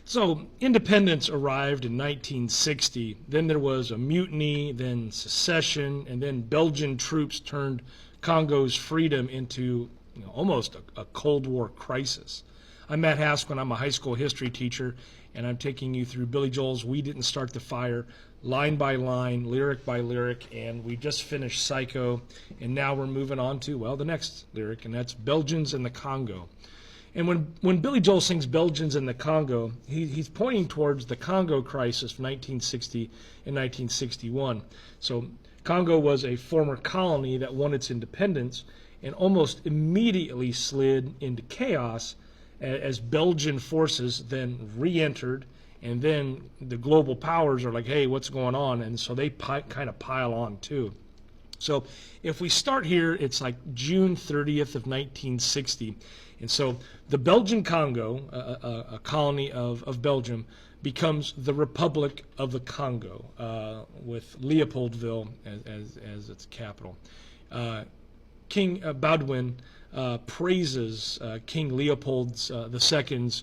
So independence arrived in 1960. Then there was a mutiny, then secession, and then Belgian troops turned Congo's freedom into almost a Cold War crisis. I'm Matt Haskell. I'm a high school history teacher, and I'm taking you through Billy Joel's "We Didn't Start the Fire," line by line, lyric by lyric, and we just finished Psycho, and now we're moving on to, well, the next lyric, and that's Belgians in the Congo. And when Billy Joel sings Belgians in the Congo, he's pointing towards the Congo crisis of 1960 and 1961. So Congo was a former colony that won its independence and almost immediately slid into chaos as Belgian forces then re-entered, and then the global powers are like, hey, what's going on? And so they kind of pile on too. So if we start here, it's like June 30th of 1960. And so the Belgian Congo, a colony of Belgium, becomes the Republic of the Congo, with Leopoldville as its capital. King Baudouin praises King Leopold II's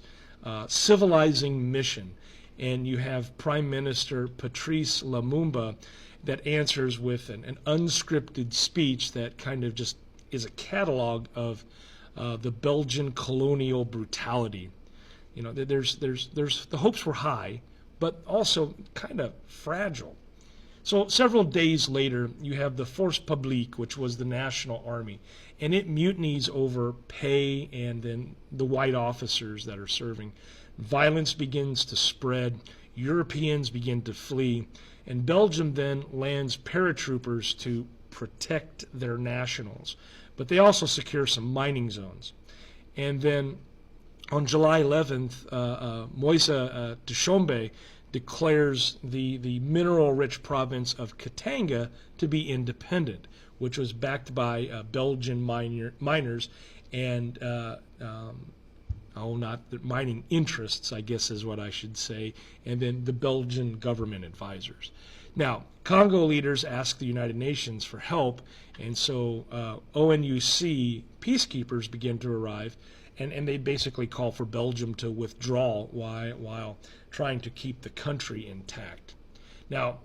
civilizing mission. And you have Prime Minister Patrice Lumumba that answers with an unscripted speech that kind of just is a catalog of the Belgian colonial brutality. You know, there's the hopes were high, but also kind of fragile. So several days later, you have the Force Publique, which was the National Army, and it mutinies over pay and then the white officers that are serving. Violence begins to spread, Europeans begin to flee, and Belgium then lands paratroopers to protect their nationals. But they also secure some mining zones. And then on July 11th, Moise Duchombe declares the mineral-rich province of Katanga to be independent, which was backed by Belgian miners and not the mining interests, I guess is what I should say, and then the Belgian government advisors. Now, Congo leaders asked the United Nations for help, and so ONUC peacekeepers begin to arrive, and they basically call for Belgium to withdraw while trying to keep the country intact. Now,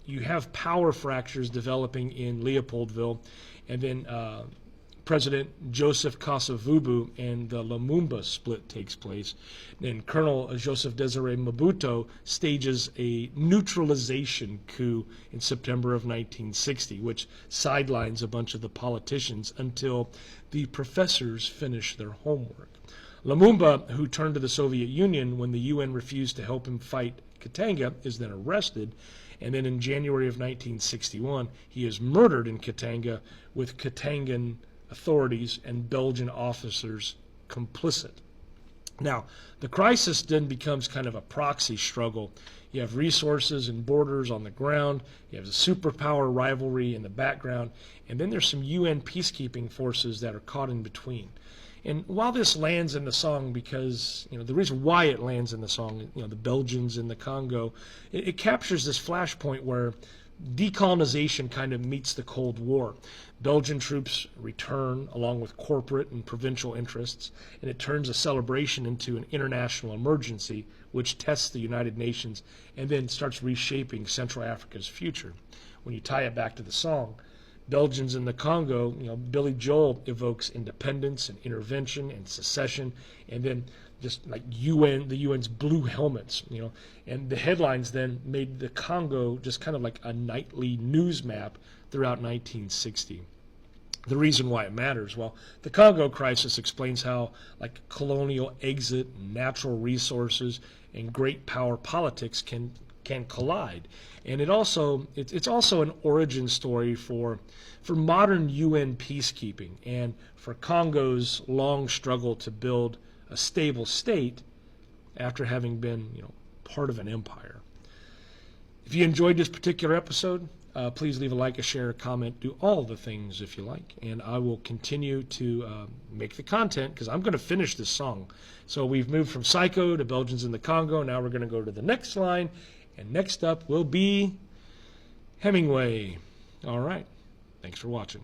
you have power fractures developing in Leopoldville, and then President Joseph Kasavubu and the Lumumba split takes place. Then Colonel Joseph Desiré Mobutu stages a neutralization coup in September of 1960, which sidelines a bunch of the politicians until the professors finish their homework. Lumumba, who turned to the Soviet Union when the UN refused to help him fight Katanga, is then arrested. And then in January of 1961, he is murdered in Katanga with Katangan authorities and Belgian officers complicit. Now, the crisis then becomes kind of a proxy struggle. You have resources and borders on the ground, you have the superpower rivalry in the background, and then there's some UN peacekeeping forces that are caught in between. And while this lands in the song, because the reason why it lands in the song, the Belgians in the Congo, it captures this flashpoint where decolonization kind of meets the Cold War. Belgian troops return along with corporate and provincial interests, and it turns a celebration into an international emergency, which tests the United Nations and then starts reshaping Central Africa's future. When you tie it back to the song, Belgians in the Congo, Billy Joel evokes independence and intervention and secession, and then just like the UN's blue helmets, and the headlines then made the Congo just kind of like a nightly news map throughout 1960. The reason why it matters, well, the Congo crisis explains how like colonial exit, natural resources, and great power politics can collide. And it's also an origin story for modern UN peacekeeping and for Congo's long struggle to build a stable state after having been part of an empire. If you enjoyed this particular episode, please leave a like, a share, a comment, do all the things if you like, and I will continue to make the content because I'm going to finish this song. So we've moved from Psycho to Belgians in the Congo. Now we're going to go to the next line, and next up will be Hemingway. All right. Thanks for watching.